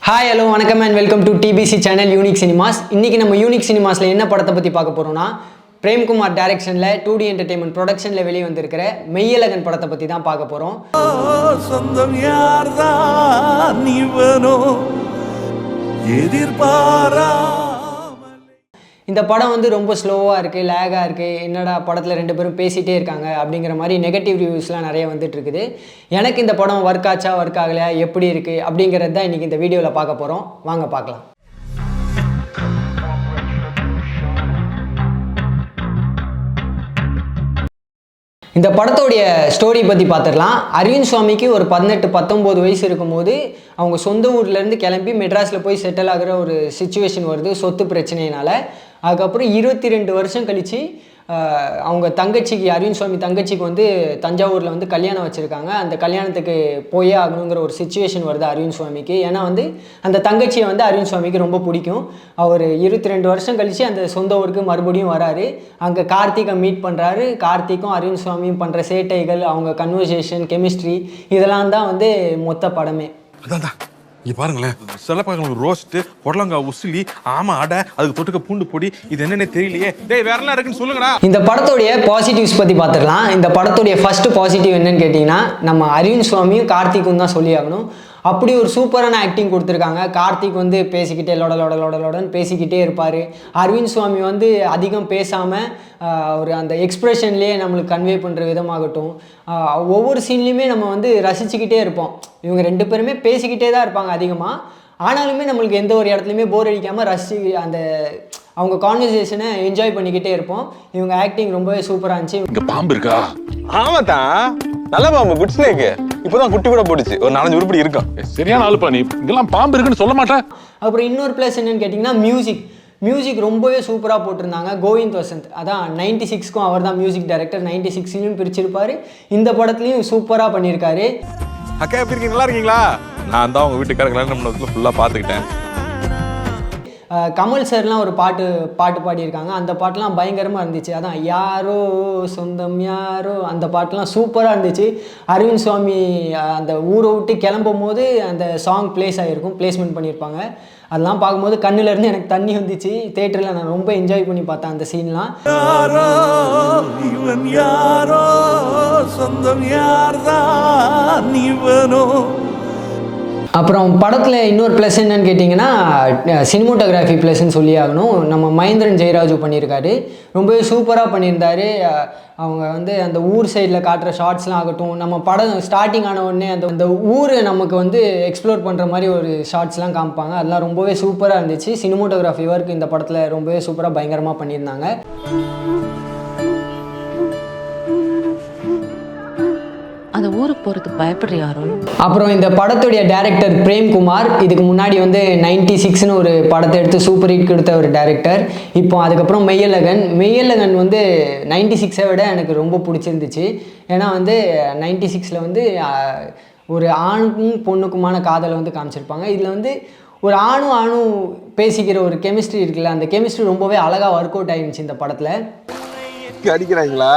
Hi hello வணக்கம் and welcome to DPC channel unique cinemas. இன்றைக்கி நம்ம யூனிக் சினிமாஸில் என்ன படத்தை பற்றி பார்க்க போகிறோம்னா, பிரேம்குமார் டைரக்ஷனில் 2D என்டர்டெயின்மெண்ட் ப்ரொடக்ஷனில் வெளியே வந்திருக்கிற மெய்யழகன் படத்தை பற்றி தான் பார்க்க போகிறோம். சொந்தம் யார்தான் இவனோ எதிர்பாரா. இந்த படம் வந்து ரொம்ப ஸ்லோவாக இருக்குது, லேகாக இருக்குது, என்னடா படத்தில் ரெண்டு பேரும் பேசிகிட்டே இருக்காங்க அப்படிங்கிற மாதிரி நெகட்டிவ் ரிவ்யூஸ்லாம் நிறைய வந்துட்டு இருக்குது. எனக்கு இந்த படம் ஒர்க் ஆச்சா ஒர்க் ஆகலையா எப்படி இருக்குது அப்படிங்கிறது தான் இன்றைக்கி இந்த வீடியோவில் பார்க்க போகிறோம். வாங்க பார்க்கலாம். இந்த படத்தோடைய ஸ்டோரி பற்றி பார்த்துடலாம். அரவிந்த் சுவாமிக்கு ஒரு 18-19 வயசு இருக்கும்போது அவங்க சொந்த ஊர்லேருந்து கிளம்பி மெட்ராஸில் போய் செட்டில் ஆகிற ஒரு சிச்சுவேஷன் வருது சொத்து பிரச்சனையினால். அதுக்கப்புறம் 22 வருஷம் கழித்து அவங்க தங்கச்சிக்கு, அரவிந்த் சுவாமி தங்கச்சிக்கு வந்து தஞ்சாவூரில் வந்து கல்யாணம் வச்சுருக்காங்க. அந்த கல்யாணத்துக்கு போயே ஆகணுங்கிற ஒரு சிச்சுவேஷன் வருது அரவிந்த் சுவாமிக்கு. ஏன்னா வந்து அந்த தங்கச்சியை வந்து அரவிந்த் சுவாமிக்கு ரொம்ப பிடிக்கும். அவர் 22 வருஷம் கழித்து அந்த சொந்த ஊருக்கு மறுபடியும் வராரு. அங்கே கார்த்திகை மீட் பண்ணுறாரு. கார்த்திக்கும் அரவிந்த் சுவாமியும் பண்ணுற சேட்டைகள், அவங்க கன்வர்சேஷன், கெமிஸ்ட்ரி, இதெல்லாம் தான் வந்து மொத்த படமே. இங்க பாருங்களேன், சிலப்பாங்களுக்கு ரோஸ்ட்டு, பொடலங்காய் உசிலி, ஆமா அடை, அதுக்கு தொட்டுக்க பூண்டு பொடி, இது என்னன்னே தெரியலையே. டேய் வேற என்ன இருக்குன்னு சொல்லுங்கடா. இந்த படத்தோடைய பாசிட்டிவ்ஸ் பற்றி பார்த்துடலாம். இந்த படத்தோடைய ஃபர்ஸ்ட் பாசிட்டிவ் என்னன்னு கேட்டிங்கன்னா, நம்ம அரவிந்த் சுவாமியும் கார்த்திக்கும் தான் சொல்லி ஆகணும். அப்படி ஒரு சூப்பரான ஆக்டிங் கொடுத்துருக்காங்க. கார்த்திக் வந்து பேசிக்கிட்டே லொடன்னு பேசிக்கிட்டே இருப்பார். அரவிந்த் சுவாமி வந்து அதிகம் பேசாமல் ஒரு அந்த எக்ஸ்ப்ரெஷன்லேயே நம்மளுக்கு கன்வே பண்ணுற விதமாகட்டும், ஒவ்வொரு சீன்லேயுமே நம்ம வந்து ரசிச்சுக்கிட்டே இருப்போம். இவங்க ரெண்டு பேருமே பேசிக்கிட்டே தான் இருப்பாங்க அதிகமாக. ஆனாலுமே நம்மளுக்கு எந்த ஒரு இடத்துலையுமே போர் அடிக்காமல் ரசிச்சு அந்த அவங்க கான்வர்சேஷனை என்ஜாய் பண்ணிக்கிட்டே இருப்போம். இவங்க ஆக்டிங் ரொம்பவே சூப்பராக இருந்துச்சு. இங்க பாம்பு இருக்கா? ஆமாதான், நல்ல பாம்பு, குட் ஸ்னேக். இப்போதான் குட்டி கூட போட்டுச்சு, ஒரு 4-5 உருப்படி இருக்கும். சரியான ஆளுப்பா நீ. இங்கெல்லாம் பாம்பு இருக்குன்னு சொல்ல மாட்டேன். அப்புறம் இன்னொரு ப்ளஸ் என்னன்னு கேட்டிங்கன்னா, மியூசிக் ரொம்பவே சூப்பராக போட்டிருந்தாங்க. கோவிந்த் வசந்த், அதான் 96க்கும் அவர் தான் மியூசிக் டைரக்டர். 96லையும் பிரிச்சிருப்பார், இந்த படத்துலையும் சூப்பராக பண்ணியிருக்காரு. அக்கா எப்படி இருக்கீங்க? நல்லா இருக்கீங்களா? நான் தான் உங்க வீட்டுக்காரங்க நம்ம ஃபுல்லாக பார்த்துக்கிட்டேன். கமல் சார்லாம் ஒரு பாட்டு பாடியிருக்காங்க. அந்த பாட்டெலாம் பயங்கரமாக இருந்துச்சு. அதான் யாரோ சொந்தம் யாரோ, அந்த பாட்டெலாம் சூப்பராக இருந்துச்சு. அரவிந்த் சுவாமி அந்த ஊரை விட்டு கிளம்பும் போது அந்த சாங் பிளேஸ்மெண்ட் பண்ணியிருப்பாங்க. அதெல்லாம் பார்க்கும்போது கண்ணுலேருந்து எனக்கு தண்ணி வந்துச்சு. தேட்டரில் நான் ரொம்ப என்ஜாய் பண்ணி பார்த்தேன் அந்த சீன்லாம். யாரோ இவன் யாரோ சொந்தம் யார்தான் இவனோ. அப்புறம் படத்தில் இன்னொரு ப்ளஸ் என்னன்னு கேட்டிங்கன்னா, சினிமோட்டோகிராஃபி ப்ளஸ்ன்னு சொல்லி ஆகணும். நம்ம மகேந்திரன் ஜெயராஜு பண்ணியிருக்காரு. ரொம்பவே சூப்பராக பண்ணியிருந்தார். அவங்க வந்து அந்த ஊர் சைடில் காட்டுற ஷார்ட்ஸ்லாம் ஆகட்டும், நம்ம படம் ஸ்டார்டிங் ஆன உடனே அந்த ஊரை நமக்கு வந்து எக்ஸ்ப்ளோர் பண்ணுற மாதிரி ஒரு ஷார்ட்ஸ்லாம் காமிப்பாங்க. அதெல்லாம் ரொம்பவே சூப்பராக இருந்துச்சு. சினிமோட்டோகிராஃபி ஒர்க் இந்த படத்தில் ரொம்பவே சூப்பராக பயங்கரமாக பண்ணியிருந்தாங்க. அந்த ஊருக்கு போகிறதுக்கு பயப்படுறியாரோ? அப்புறம் இந்த படத்துடைய டைரக்டர் பிரேம்குமார், இதுக்கு முன்னாடி வந்து 96ன்னு ஒரு படத்தை எடுத்து சூப்பர் ஹிட் கொடுத்த ஒரு டைரக்டர். இப்போ அதுக்கப்புறம் மெய்யழகன் வந்து 96ஐ விட எனக்கு ரொம்ப பிடிச்சிருந்துச்சு. ஏன்னா வந்து 96ல் வந்து ஒரு ஆணுக்கும் பொண்ணுக்குமான காதலை வந்து காமிச்சிருப்பாங்க. இதில் வந்து ஒரு ஆணும் பேசிக்கிற ஒரு கெமிஸ்ட்ரி இருக்குல்ல, அந்த கெமிஸ்ட்ரி ரொம்பவே அழகாக ஒர்க் அவுட் ஆகிருந்துச்சு இந்த படத்தில். அடிக்கிறாங்களா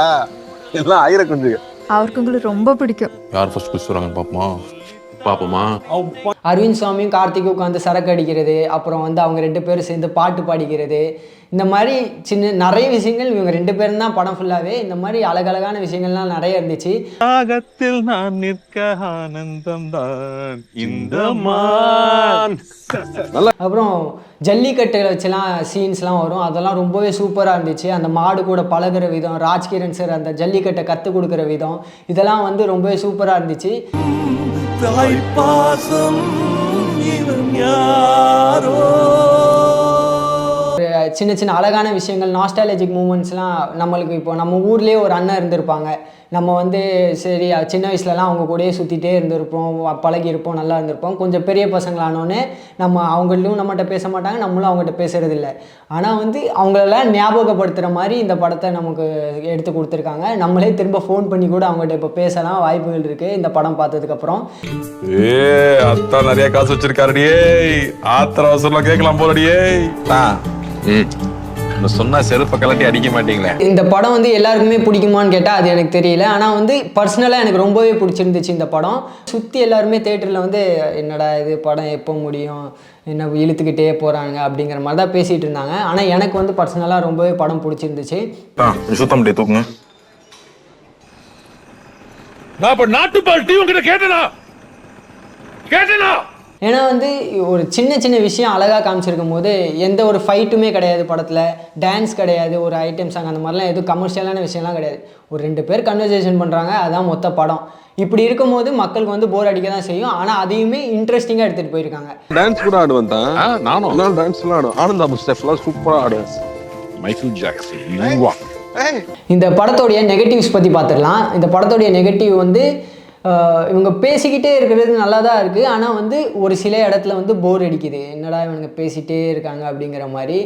எல்லாம் ஆயிரம் கொஞ்சம். அவருக்கு உங்களுக்கு ரொம்ப பிடிக்கும். யார் ஃபர்ஸ்ட் குஸ் வராங்க பாப்போமா. அரவிந்த் சுவாமியும் கார்த்திக்கும் உட்காந்து சரக்கு அடிக்கிறது, அப்புறம் வந்து அவங்க ரெண்டு பேரும் சேர்ந்து பாட்டு பாடிக்கிறது, இந்த மாதிரி நிறைய விஷயங்கள் இவங்க ரெண்டு பேரும் தான் படம் ஃபுல்லாகவே. இந்த மாதிரி அழகழகான விஷயங்கள்லாம் நிறைய இருந்துச்சு. ஆகத்தில் நான் நிற்க ஆனந்தம் தான் இந்த மான். அப்புறம் ஜல்லிக்கட்டுகளை வச்சுலாம் சீன்ஸ்லாம் வரும். அதெல்லாம் ரொம்பவே சூப்பராக இருந்துச்சு. அந்த மாடு கூட பழகுற விதம், ராஜ்கிரண் சார் அந்த ஜல்லிக்கட்டை கற்றுக் கொடுக்குற விதம், இதெல்லாம் வந்து ரொம்பவே சூப்பராக இருந்துச்சு. தாய்ப்பாசம் இவன் யாரோ. சின்ன சின்ன அழகான விஷயங்கள், நாஸ்டாலஜிக் மூமெண்ட்ஸ்லாம் நம்மளுக்கு இப்போ நம்ம ஊர்லேயே ஒரு அண்ணன் இருந்திருப்பாங்க. நம்ம வந்து சரி சின்ன வயசுலலாம் அவங்க கூடயே சுற்றிட்டே இருந்திருப்போம், பழகியிருப்போம், நல்லா இருந்திருப்போம். கொஞ்சம் பெரிய பசங்களானோடனே நம்ம அவங்களும் நம்மகிட்ட பேச மாட்டாங்க, நம்மளும் அவங்ககிட்ட பேசுகிறதில்ல. ஆனால் வந்து அவங்களெல்லாம் ஞாபகப்படுத்துகிற மாதிரி இந்த படத்தை நமக்கு எடுத்து கொடுத்துருக்காங்க. நம்மளே திரும்ப ஃபோன் பண்ணி கூட அவங்ககிட்ட இப்போ பேசலாம் வாய்ப்புகள் இருக்குது இந்த படம் பார்த்ததுக்கப்புறம். அத்தா நிறைய காசு வச்சிருக்காருடியே, ஆத்திர அவசரம் கேட்கலாம் போலடியே. சொன்னா செருப்பை கலட்டி அடிக்க மாட்டீங்களே. இந்த படம் வந்து எல்லாருக்குமே பிடிக்குமான்னு கேட்டால் அது எனக்கு தெரியல. ஆனால் வந்து பர்சனலாக எனக்கு ரொம்பவே பிடிச்சிருந்துச்சு இந்த படம். சுற்றி எல்லாருமே தேட்டரில் வந்து என்னடா இது படம் எப்போ முடியும், என்ன இழுத்துக்கிட்டே போகிறாங்க அப்படிங்கிற மாதிரி தான் பேசிகிட்டு இருந்தாங்க. ஆனால் எனக்கு வந்து பர்சனலாக ரொம்பவே படம் பிடிச்சிருந்துச்சு. சுத்தம் முடிய தூக்குங்க. நான் இப்ப நாட்டுப்பால் டீ உங்ககிட்ட கேட்டேனா? ஏன்னா வந்து ஒரு சின்ன சின்ன விஷயம் அழகாக காமிச்சிருக்கும் போது எந்த ஒரு ஃபைட்டுமே கிடையாது படத்தில், டான்ஸ் கிடையாது, ஒரு ஐட்டம் சாங் அந்த மாதிரிலாம் எதுவும் கமர்ஷியலான விஷயம்லாம் கிடையாது. ஒரு 2 பேர் கன்வர்சேஷன் பண்ணுறாங்க, அதுதான் மொத்த படம். இப்படி இருக்கும்போது மக்களுக்கு வந்து போர் அடிக்க தான் செய்யும். ஆனால் அதையுமே இன்ட்ரெஸ்டிங்காக எடுத்துகிட்டு போயிருக்காங்க. டான்ஸ் கூட ஆடுவேன் தான். நானும் டான்ஸ்லாம் ஆடுவேன். ஆனந்தாபு ஸ்டெப்லாம் சூப்பராக ஆடுவேன். Michael Jackson. இந்த படத்தோடைய நெகட்டிவ்ஸ் பற்றி பார்த்துடலாம். இந்த படத்தோடைய நெகட்டிவ் வந்து இவங்க பேசிக்கிட்டே இருக்கிறது நல்லா தான் இருக்குது. ஆனால் வந்து ஒரு சில இடத்துல வந்து போர் அடிக்குது, என்னடா இவங்க பேசிகிட்டே இருக்காங்க அப்படிங்கிற மாதிரி.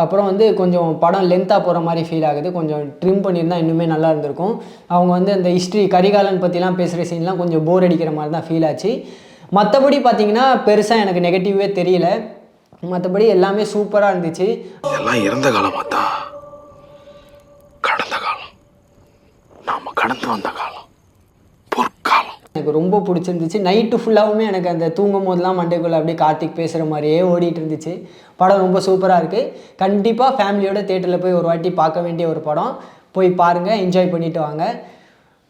அப்புறம் வந்து கொஞ்சம் படம் லென்த்தாக போகிற மாதிரி ஃபீல் ஆகுது. கொஞ்சம் ட்ரிம் பண்ணியிருந்தால் இன்னுமே நல்லா இருந்திருக்கும். அவங்க வந்து அந்த ஹிஸ்ட்ரி கரிகாலன் பற்றிலாம் பேசுகிற சீன்லாம் கொஞ்சம் போர் அடிக்கிற மாதிரி தான் ஃபீல் ஆச்சு. மற்றபடி பார்த்தீங்கன்னா பெருசாக எனக்கு நெகட்டிவே தெரியல. மற்றபடி எல்லாமே சூப்பராக இருந்துச்சு. எல்லாம் இறந்த காலமா தான், கடந்த காலம், நாம கடந்து வந்த காலம், பொற்காலம். எனக்கு ரொம்ப பிடிச்சிருந்துச்சு. நைட்டு ஃபுல்லாகவுமே எனக்கு அந்த தூங்கும் போதெல்லாம் மண்டைக்குள்ளே அப்படியே கார்த்திக் பேசுகிற மாதிரியே ஓடிட்டு இருந்துச்சு. படம் ரொம்ப சூப்பராக இருக்குது. கண்டிப்பாக ஃபேமிலியோட தேட்டரில் போய் ஒரு வாட்டி பார்க்க வேண்டிய ஒரு படம். போய் பாருங்கள், என்ஜாய் பண்ணிவிட்டு வாங்க.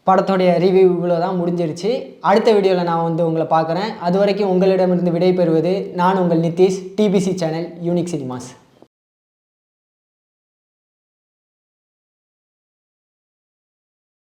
படத்தோடைய ரிவ்யூ இவ்வளோ தான் முடிஞ்சிருச்சு. அடுத்த வீடியோவில் நான் வந்து உங்களை பார்க்குறேன். அது வரைக்கும் உங்களிடமிருந்து விடை பெறுவது நான் உங்கள் Nitish, DPC channel unique cinemas.